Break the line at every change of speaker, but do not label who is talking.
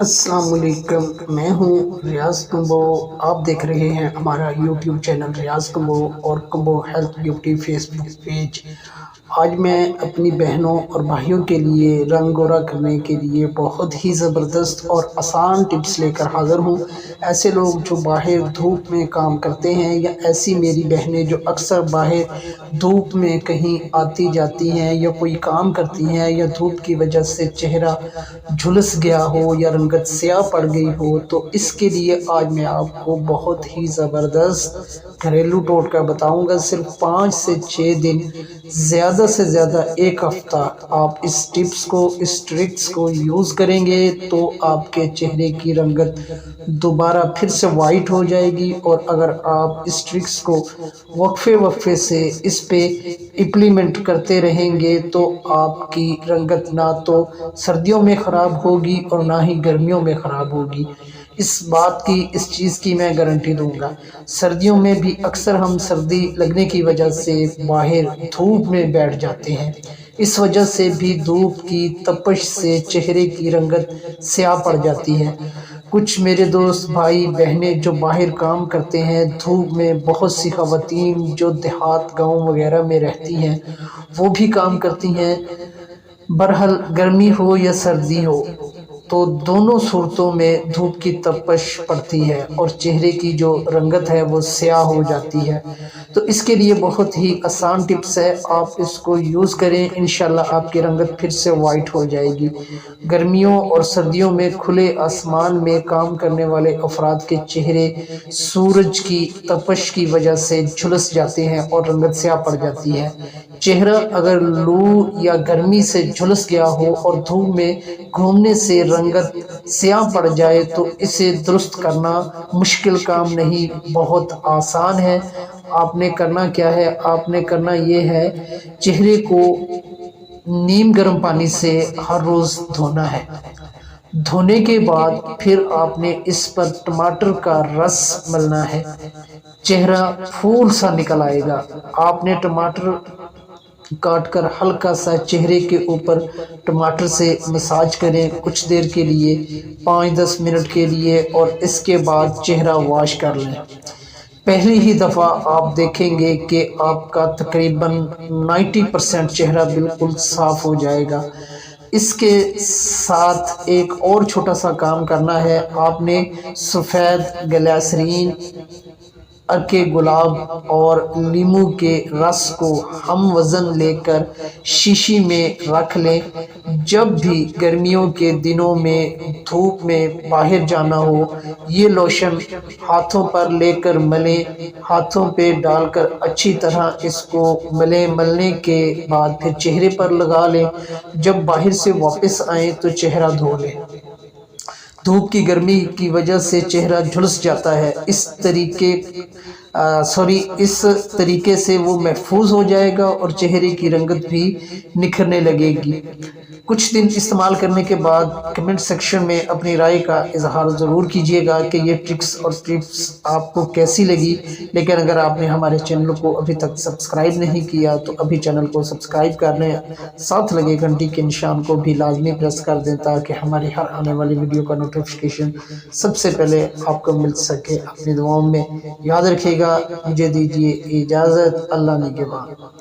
السلام علیکم، میں ہوں ریاض کمبو۔ آپ دیکھ رہے ہیں ہمارا یوٹیوب چینل ریاض کمبو اور کمبو ہیلتھ بیوٹی فیس بک پیج۔ آج میں اپنی بہنوں اور بھائیوں کے لیے رنگ گورا کرنے کے لیے بہت ہی زبردست اور آسان ٹپس لے کر حاضر ہوں۔ ایسے لوگ جو باہر دھوپ میں کام کرتے ہیں یا ایسی میری بہنیں جو اکثر باہر دھوپ میں کہیں آتی جاتی ہیں یا کوئی کام کرتی ہیں یا دھوپ کی وجہ سے چہرہ جھلس گیا ہو یا رنگت سیاہ پڑ گئی ہو، تو اس کے لیے آج میں آپ کو بہت ہی زبردست گھریلو ٹوٹکا بتاؤں گا۔ صرف 5 سے 6 دن، زیادہ سے زیادہ 1 ہفتہ آپ اس ٹپس کو، اس ٹرکس کو یوز کریں گے تو آپ کے چہرے کی رنگت دوبارہ پھر سے وائٹ ہو جائے گی۔ اور اگر آپ اس ٹرکس کو وقفے سے اس پہ امپلیمنٹ کرتے رہیں گے تو آپ کی رنگت نہ تو سردیوں میں خراب ہوگی اور نہ ہی گرمیوں میں خراب ہوگی۔ اس چیز کی میں گارنٹی دوں گا۔ سردیوں میں بھی اکثر ہم سردی لگنے کی وجہ سے باہر دھوپ میں بیٹھ جاتے ہیں، اس وجہ سے بھی دھوپ کی تپش سے چہرے کی رنگت سیاہ پڑ جاتی ہے۔ کچھ میرے دوست بھائی بہنیں جو باہر کام کرتے ہیں دھوپ میں، بہت سی خواتین جو دیہات گاؤں وغیرہ میں رہتی ہیں وہ بھی کام کرتی ہیں۔ بہرحال گرمی ہو یا سردی ہو تو دونوں صورتوں میں دھوپ کی تپش پڑتی ہے اور چہرے کی جو رنگت ہے وہ سیاہ ہو جاتی ہے۔ تو اس کے لیے بہت ہی آسان ٹپس ہے، آپ اس کو یوز کریں، انشاءاللہ آپ کی رنگت پھر سے وائٹ ہو جائے گی۔ گرمیوں اور سردیوں میں کھلے آسمان میں کام کرنے والے افراد کے چہرے سورج کی تپش کی وجہ سے جھلس جاتے ہیں اور رنگت سیاہ پڑ جاتی ہے۔ چہرہ اگر لو یا گرمی سے جھلس گیا ہو اور دھوپ میں گھومنے سے رنگت سیاہ پڑ جائے تو اسے درست کرنا مشکل کام نہیں، بہت آسان ہے۔ آپ نے کرنا کیا ہے؟ آپ نے کرنا یہ ہے، چہرے کو نیم گرم پانی سے ہر روز دھونا ہے۔ دھونے کے بعد پھر آپ نے اس پر ٹماٹر کا رس ملنا ہے، چہرہ پھول سا نکل آئے گا۔ آپ نے ٹماٹر کاٹ کر ہلکا سا چہرے کے اوپر ٹماٹر سے مساج کریں کچھ دیر کے لیے، 5-10 منٹ کے لیے، اور اس کے بعد چہرہ واش کر لیں۔ پہلی ہی دفعہ آپ دیکھیں گے کہ آپ کا تقریباً 90% چہرہ بالکل صاف ہو جائے گا۔ اس کے ساتھ ایک اور چھوٹا سا کام کرنا ہے، آپ نے سفید گلیسرین، ارکے گلاب اور لیموں کے رس کو ہم وزن لے کر شیشی میں رکھ لیں۔ جب بھی گرمیوں کے دنوں میں دھوپ میں باہر جانا ہو، یہ لوشن ہاتھوں پر لے کر ملیں، ہاتھوں پہ ڈال کر اچھی طرح اس کو ملیں۔ ملنے کے بعد پھر چہرے پر لگا لیں۔ جب باہر سے واپس آئیں تو چہرہ دھو لیں۔ دھوپ کی گرمی کی وجہ سے چہرہ جھلس جاتا ہے، اس طریقے سے وہ محفوظ ہو جائے گا اور چہرے کی رنگت بھی نکھرنے لگے گی۔ کچھ دن استعمال کرنے کے بعد کمنٹ سیکشن میں اپنی رائے کا اظہار ضرور کیجیے گا کہ یہ ٹرکس اور ٹپس آپ کو کیسی لگی۔ لیکن اگر آپ نے ہمارے چینل کو ابھی تک سبسکرائب نہیں کیا تو ابھی چینل کو سبسکرائب کر لیں، ساتھ لگے گھنٹی کے نشان کو بھی لازمی پریس کر دیں تاکہ ہماری ہر آنے والی ویڈیو کا نوٹیفیکیشن سب سے پہلے آپ کو مل سکے۔ اپنی دعاؤں میں یاد رکھیے گا۔ مجھے دیجیے اجازت، اللہ نگہبان۔